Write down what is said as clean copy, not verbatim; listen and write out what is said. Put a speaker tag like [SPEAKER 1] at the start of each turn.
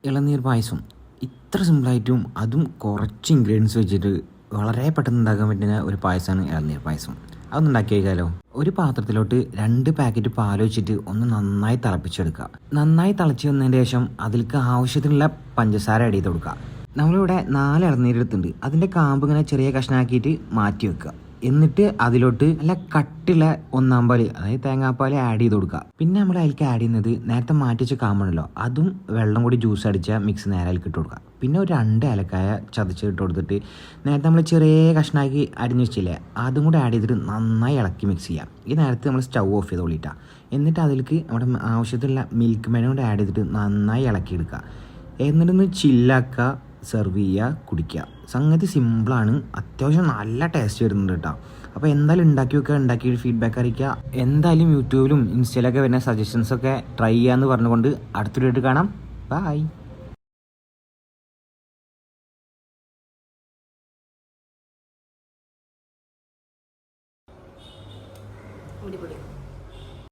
[SPEAKER 1] ഇളനീർ പായസം ഇത്ര സിമ്പിളായിട്ടും അതും കുറച്ച് ഇൻഗ്രീഡിയൻസ് വെച്ചിട്ട് വളരെ പെട്ടെന്ന് ഉണ്ടാക്കാൻ പറ്റുന്ന ഒരു പായസമാണ് ഇളനീർ പായസം. അതൊന്ന് ഉണ്ടാക്കി കഴിക്കാമല്ലോ. ഒരു പാത്രത്തിലോട്ട് 2 പാക്കറ്റ് പാൽ വെച്ചിട്ട് ഒന്ന് നന്നായി തിളപ്പിച്ചെടുക്കുക. നന്നായി തിളച്ച് വന്നതിന് ശേഷം അതിലേക്ക് ആവശ്യത്തിനുള്ള പഞ്ചസാര ആഡ് ചെയ്ത് കൊടുക്കുക. നമ്മളിവിടെ 4 ഇളനീരെടുത്തുണ്ട്. അതിൻ്റെ കാമ്പ് ഇങ്ങനെ ചെറിയ കഷ്ണമാക്കിയിട്ട് മാറ്റി വെക്കുക. എന്നിട്ട് അതിലോട്ട് നല്ല കട്ടിയുള്ള 1/4 പാല്, അതായത് തേങ്ങാപ്പാൽ ആഡ് ചെയ്ത് കൊടുക്കുക. പിന്നെ നമ്മൾ അതിലേക്ക് ആഡ് ചെയ്യുന്നത് നേരത്തെ മാറ്റി വെച്ച കാമ്പുണ്ടല്ലോ, അതും വെള്ളം കൂടി ജ്യൂസ് അടിച്ച മിക്സ് നേരെ അതിലേക്ക് ഇട്ട് കൊടുക്കുക. പിന്നെ ഒരു 2 ഏലക്കായ ചതച്ച് ഇട്ട് കൊടുത്തിട്ട് നേരത്തെ നമ്മൾ ചെറിയ കഷ്ണമാക്കി അരിഞ്ഞ് വെച്ചില്ലേ, അതും കൂടെ ആഡ് ചെയ്തിട്ട് നന്നായി ഇളക്കി മിക്സ് ചെയ്യുക. ഈ നേരത്തെ നമ്മൾ സ്റ്റൗ ഓഫ് ചെയ്ത് കൊള്ളിട്ടാണ്. എന്നിട്ട് അതിലേക്ക് നമ്മുടെ ആവശ്യത്തിലുള്ള മിൽക്ക് മെയിൻ കൂടെ ആഡ് ചെയ്തിട്ട് നന്നായി ഇളക്കിയെടുക്കുക. എന്നിട്ടൊന്ന് ചില്ലാക്കുക, സെർവ് ചെയ്യുക, കുടിക്കുക. സംഗതി സിമ്പിളാണ്, അത്യാവശ്യം നല്ല ടേസ്റ്റ് വരുന്നുണ്ട് കേട്ടോ. അപ്പോൾ എന്തായാലും ഉണ്ടാക്കി വെക്കുക, ഉണ്ടാക്കി ഫീഡ്ബാക്ക് അറിയിക്കുക. എന്തായാലും യൂട്യൂബിലും ഇൻസ്റ്റയിലൊക്കെ വരുന്ന സജഷൻസൊക്കെ ട്രൈ ചെയ്യാമെന്ന് പറഞ്ഞുകൊണ്ട് അടുത്തൊരു വീഡിയോ കാണാം. ബൈ.
[SPEAKER 2] അടിപൊളി.